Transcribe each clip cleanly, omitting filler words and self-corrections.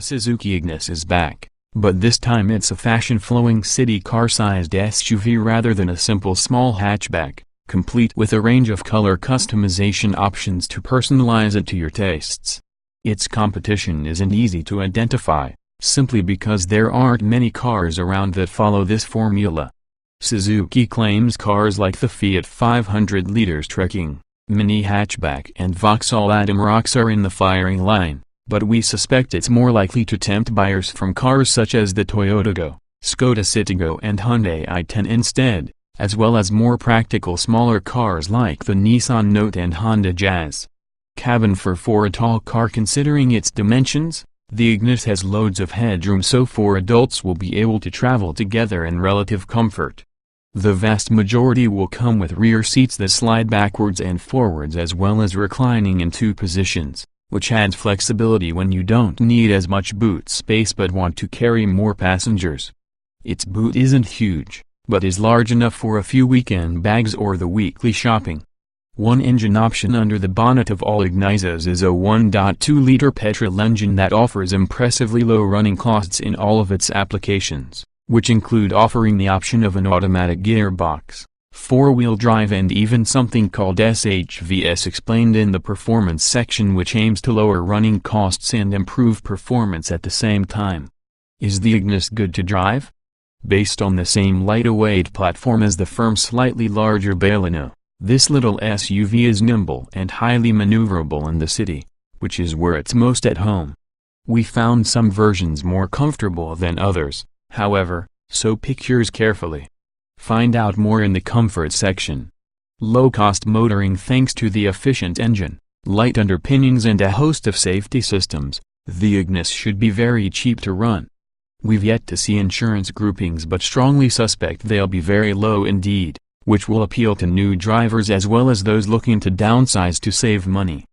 Suzuki Ignis is back, but this time it's a fashion-flowing city car-sized SUV rather than a simple small hatchback, complete with a range of color customization options to personalize it to your tastes. Its competition isn't easy to identify, simply because there aren't many cars around that follow this formula. Suzuki claims cars like the Fiat 500 liters trekking, mini hatchback and Vauxhall Amarok are in the firing line, but we suspect it's more likely to tempt buyers from cars such as the Toyota Go, Skoda Citigo and Hyundai i10 instead, as well as more practical smaller cars like the Nissan Note and Honda Jazz. Cabin for a tall car. Considering its dimensions, the Ignis has loads of headroom, so 4 adults will be able to travel together in relative comfort. The vast majority will come with rear seats that slide backwards and forwards as well as reclining in 2 positions, which adds flexibility when you don't need as much boot space but want to carry more passengers. Its boot isn't huge, but is large enough for a few weekend bags or the weekly shopping. One engine option under the bonnet of all Ignises is a 1.2-liter petrol engine that offers impressively low running costs in all of its applications, which include offering the option of an automatic gearbox, 4-wheel drive and even something called SHVS explained in the performance section, which aims to lower running costs and improve performance at the same time. Is the Ignis good to drive? Based on the same lightweight platform as the firm's slightly larger Baleno, this little SUV is nimble and highly maneuverable in the city, which is where it's most at home. We found some versions more comfortable than others, however, so pick yours carefully. Find out more in the comfort section. Low-cost motoring. Thanks to the efficient engine, light underpinnings and a host of safety systems, the Ignis should be very cheap to run. We've yet to see insurance groupings but strongly suspect they'll be very low indeed, which will appeal to new drivers as well as those looking to downsize to save money.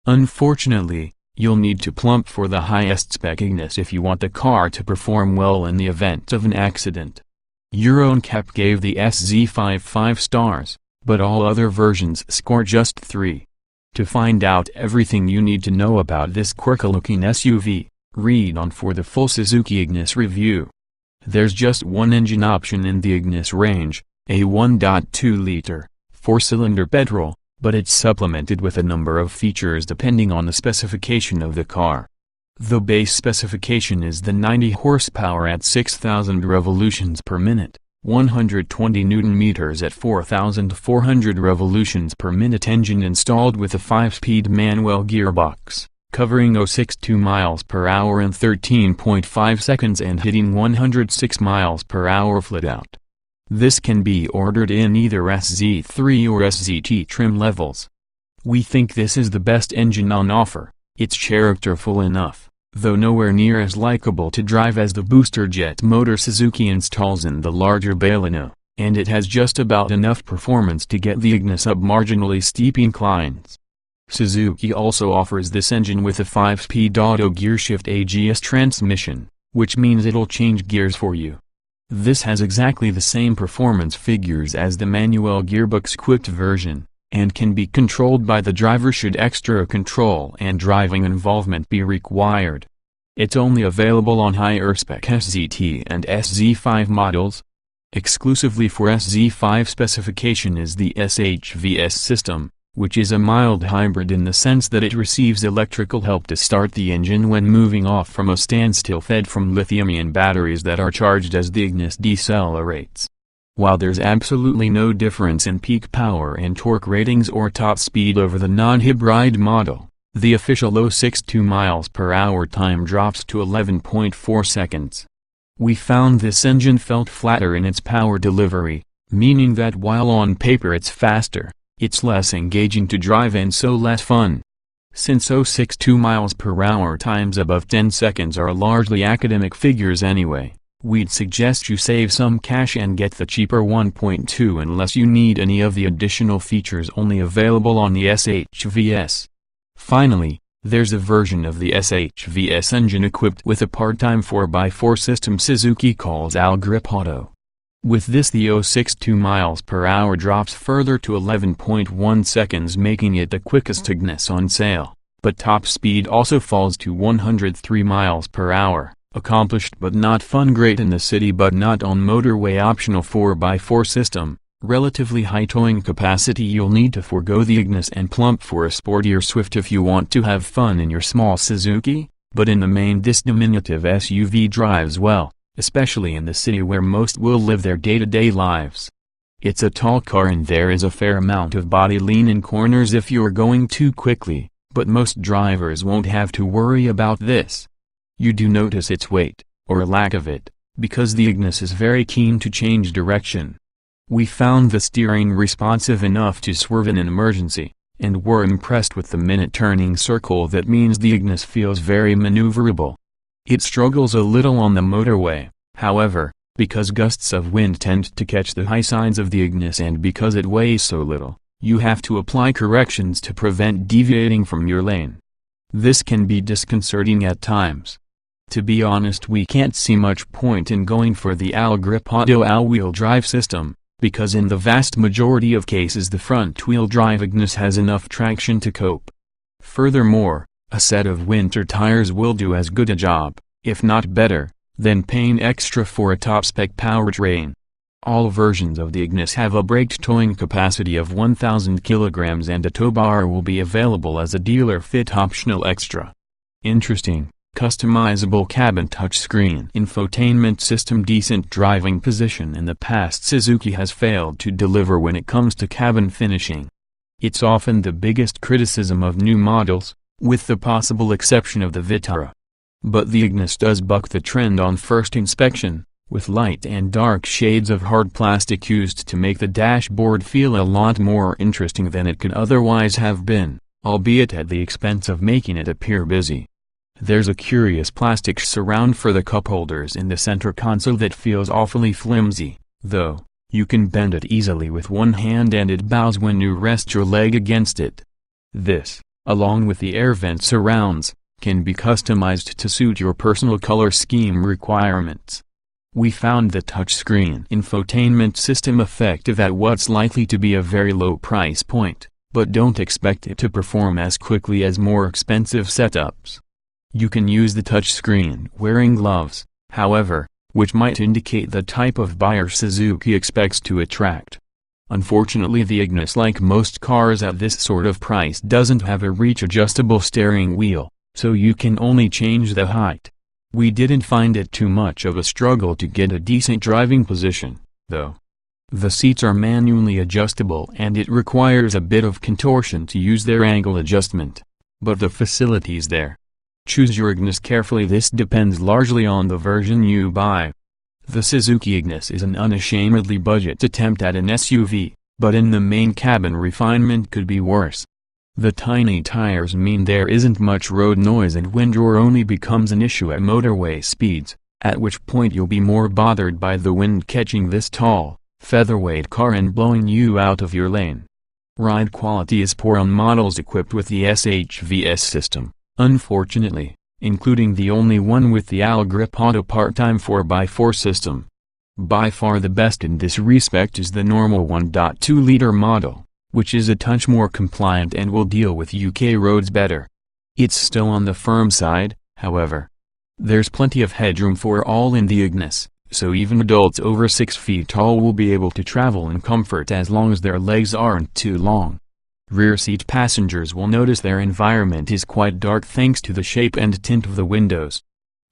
Unfortunately, you'll need to plump for the highest spec Ignis if you want the car to perform well in the event of an accident. Euro NCAP gave the SZ5 5 stars, but all other versions score just 3. To find out everything you need to know about this quirky-looking SUV, read on for the full Suzuki Ignis review. There's just one engine option in the Ignis range, a 1.2-liter, 4-cylinder petrol, but it's supplemented with a number of features depending on the specification of the car. The base specification is the 90 horsepower at 6,000 revolutions per minute, 120 Nm at 4,400 revolutions per minute engine installed with a 5-speed manual gearbox, covering 0.62 miles per hour in 13.5 seconds and hitting 106 miles per hour flat out. This can be ordered in either SZ3 or SZT trim levels. We think this is the best engine on offer. It's characterful enough, though nowhere near as likable to drive as the booster jet motor Suzuki installs in the larger Baleno, and it has just about enough performance to get the Ignis up marginally steep inclines. Suzuki also offers this engine with a 5-speed auto gearshift AGS transmission, which means it'll change gears for you. This has exactly the same performance figures as the manual gearbox-equipped version, and can be controlled by the driver should extra control and driving involvement be required. It's only available on higher-spec SZT and SZ5 models. Exclusively for SZ5 specification is the SHVS system, which is a mild hybrid in the sense that it receives electrical help to start the engine when moving off from a standstill fed from lithium-ion batteries that are charged as the Ignis decelerates. While there's absolutely no difference in peak power and torque ratings or top speed over the non-hybrid model, the official 0.62 miles per hour time drops to 11.4 seconds. We found this engine felt flatter in its power delivery, meaning that while on paper it's faster, it's less engaging to drive and so less fun. Since 0.62 miles per hour times above 10 seconds are largely academic figures anyway, we'd suggest you save some cash and get the cheaper 1.2 unless you need any of the additional features only available on the SHVS. Finally, there's a version of the SHVS engine equipped with a part-time 4x4 system Suzuki calls All Grip Auto. With this the 0.62 miles per hour drops further to 11.1 seconds, making it the quickest Ignis on sale. but top speed also falls to 103 miles per hour, accomplished but not fun. Great in the city but not on motorway. Optional 4x4 system, relatively high towing capacity. You'll need to forego the Ignis and plump for a sportier Swift if you want to have fun in your small Suzuki, but in the main this diminutive SUV drives well, especially in the city where most will live their day-to-day lives. It's a tall car and there is a fair amount of body lean in corners if you're going too quickly, but most drivers won't have to worry about this. You do notice its weight, or lack of it, because the Ignis is very keen to change direction. We found the steering responsive enough to swerve in an emergency, and were impressed with the minute turning circle. That means the Ignis feels very maneuverable. It struggles a little on the motorway, however, because gusts of wind tend to catch the high sides of the Ignis and because it weighs so little, you have to apply corrections to prevent deviating from your lane. This can be disconcerting at times. To be honest, we can't see much point in going for the all-grip auto all-wheel drive system, because in the vast majority of cases the front-wheel drive Ignis has enough traction to cope. Furthermore, a set of winter tires will do as good a job, if not better, than paying extra for a top-spec powertrain. All versions of the Ignis have a braked towing capacity of 1,000 kilograms and a tow bar will be available as a dealer-fit optional extra. Interesting, customizable cabin touchscreen infotainment system. Decent driving position. In the past Suzuki has failed to deliver when it comes to cabin finishing. It's often the biggest criticism of new models, with the possible exception of the Vitara. But the Ignis does buck the trend on first inspection, with light and dark shades of hard plastic used to make the dashboard feel a lot more interesting than it could otherwise have been, albeit at the expense of making it appear busy. There's a curious plastic surround for the cup holders in the center console that feels awfully flimsy, though. You can bend it easily with one hand and it bows when you rest your leg against it. This, along with the air vent surrounds, can be customized to suit your personal color scheme requirements. We found the touchscreen infotainment system effective at what's likely to be a very low price point, but don't expect it to perform as quickly as more expensive setups. You can use the touchscreen wearing gloves, however, which might indicate the type of buyer Suzuki expects to attract. Unfortunately, the Ignis, like most cars at this sort of price, doesn't have a reach-adjustable steering wheel, so you can only change the height. We didn't find it too much of a struggle to get a decent driving position, though. The seats are manually adjustable and it requires a bit of contortion to use their angle adjustment. But the facility's there. Choose your Ignis carefully. This depends largely on the version you buy. The Suzuki Ignis is an unashamedly budget attempt at an SUV, but in the main cabin refinement could be worse. The tiny tires mean there isn't much road noise and wind roar only becomes an issue at motorway speeds, at which point you'll be more bothered by the wind catching this tall, featherweight car and blowing you out of your lane. Ride quality is poor on models equipped with the SHVS system, unfortunately, including the only one with the all-grip auto part-time 4x4 system. By far the best in this respect is the normal 1.2-liter model, which is a touch more compliant and will deal with UK roads better. It's still on the firm side, however. There's plenty of headroom for all in the Ignis, so even adults over 6 feet tall will be able to travel in comfort as long as their legs aren't too long. Rear seat passengers will notice their environment is quite dark thanks to the shape and tint of the windows.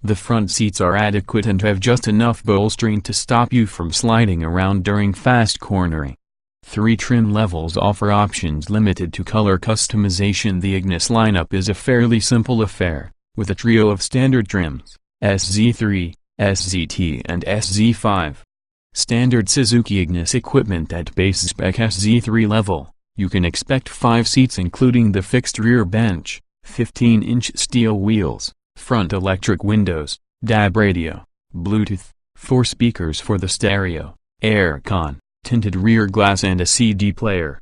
The front seats are adequate and have just enough bolstering to stop you from sliding around during fast cornering. 3 trim levels offer options limited to color customization. The Ignis lineup is a fairly simple affair, with a trio of standard trims, SZ3, SZT and SZ5. Standard Suzuki Ignis equipment at base spec SZ3 level, you can expect 5 seats including the fixed rear bench, 15-inch steel wheels, front electric windows, DAB radio, Bluetooth, 4 speakers for the stereo, aircon, tinted rear glass and a CD player.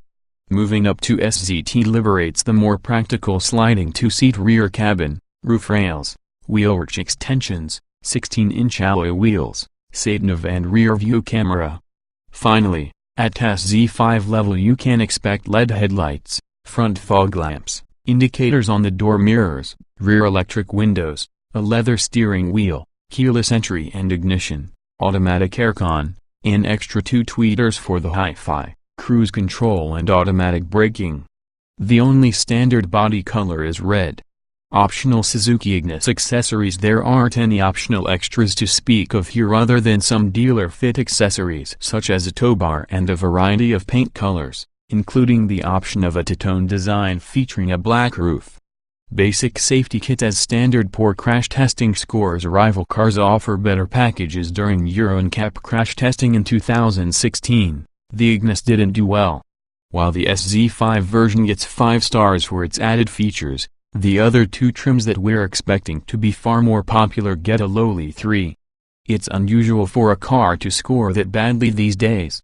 Moving up to SZT liberates the more practical sliding 2-seat rear cabin, roof rails, wheel arch extensions, 16-inch alloy wheels, sat-nav and rear view camera. Finally, at SZ5 level you can expect LED headlights, front fog lamps, indicators on the door mirrors, rear electric windows, a leather steering wheel, keyless entry and ignition, automatic aircon, an extra 2 tweeters for the hi-fi, cruise control and automatic braking. The only standard body color is red. Optional Suzuki Ignis accessories. There aren't any optional extras to speak of here other than some dealer-fit accessories such as a tow bar and a variety of paint colors, including the option of a two-tone design featuring a black roof. Basic safety kit as standard. Poor crash testing scores. Rival cars offer better packages during Euro NCAP crash testing in 2016. The Ignis didn't do well. While the SZ5 version gets 5 stars for its added features, the other 2 trims that we're expecting to be far more popular get a lowly 3. It's unusual for a car to score that badly these days.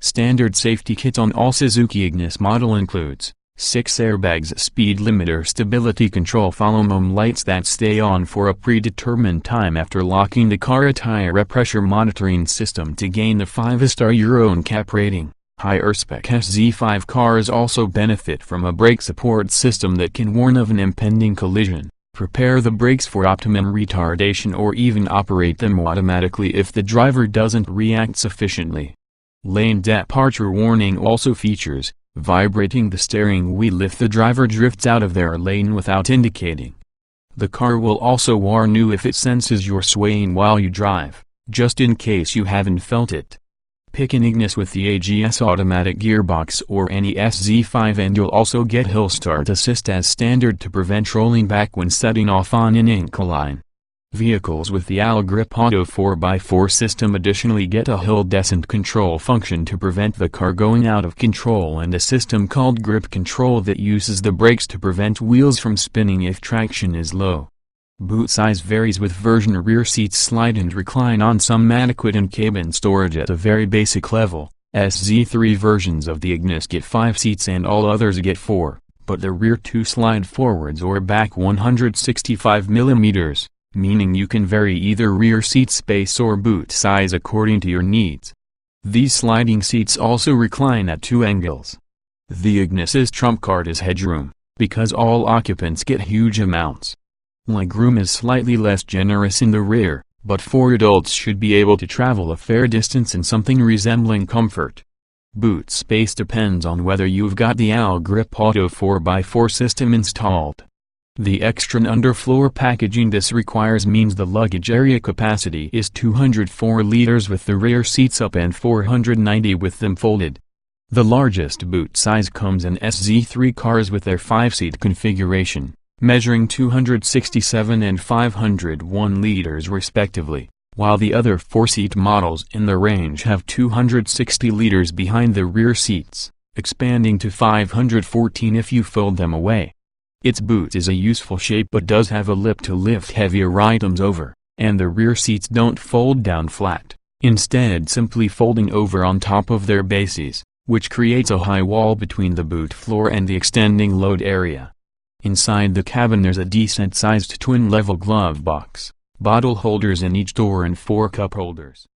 Standard safety kit on all Suzuki Ignis model includes 6 airbags, speed limiter, stability control, follow-me lights that stay on for a predetermined time after locking the car, a tire pressure monitoring system to gain the 5-star Euro NCAP rating. Higher spec SZ5 cars also benefit from a brake support system that can warn of an impending collision, prepare the brakes for optimum retardation, or even operate them automatically if the driver doesn't react sufficiently. Lane departure warning also features vibrating the steering wheel if the driver drifts out of their lane without indicating. The car will also warn you if it senses you're swaying while you drive, just in case you haven't felt it. Pick an Ignis with the AGS automatic gearbox or any SZ5 and you'll also get hill start assist as standard to prevent rolling back when setting off on an incline. Vehicles with the Grip Auto 4x4 system additionally get a hill descent control function to prevent the car going out of control, and a system called Grip Control that uses the brakes to prevent wheels from spinning if traction is low. Boot size varies with version. Rear seats slide and recline on some, adequate in cabin storage at a very basic level. SZ3 versions of the Ignis get 5 seats and all others get 4, but the rear 2 slide forwards or back 165 mm, meaning you can vary either rear seat space or boot size according to your needs. These sliding seats also recline at 2 angles. The Ignis's trump card is headroom, because all occupants get huge amounts. Legroom is slightly less generous in the rear, but 4 adults should be able to travel a fair distance in something resembling comfort. Boot space depends on whether you've got the Grip Auto 4x4 system installed. The extra underfloor packaging this requires means the luggage area capacity is 204 liters with the rear seats up and 490 with them folded. The largest boot size comes in SZ3 cars with their 5-seat configuration, measuring 267 and 501 liters respectively, while the other 4-seat models in the range have 260 liters behind the rear seats, expanding to 514 if you fold them away. Its boot is a useful shape but does have a lip to lift heavier items over, and the rear seats don't fold down flat, instead simply folding over on top of their bases, which creates a high wall between the boot floor and the extending load area. Inside the cabin there's a decent-sized twin-level glove box, bottle holders in each door and 4 cup holders.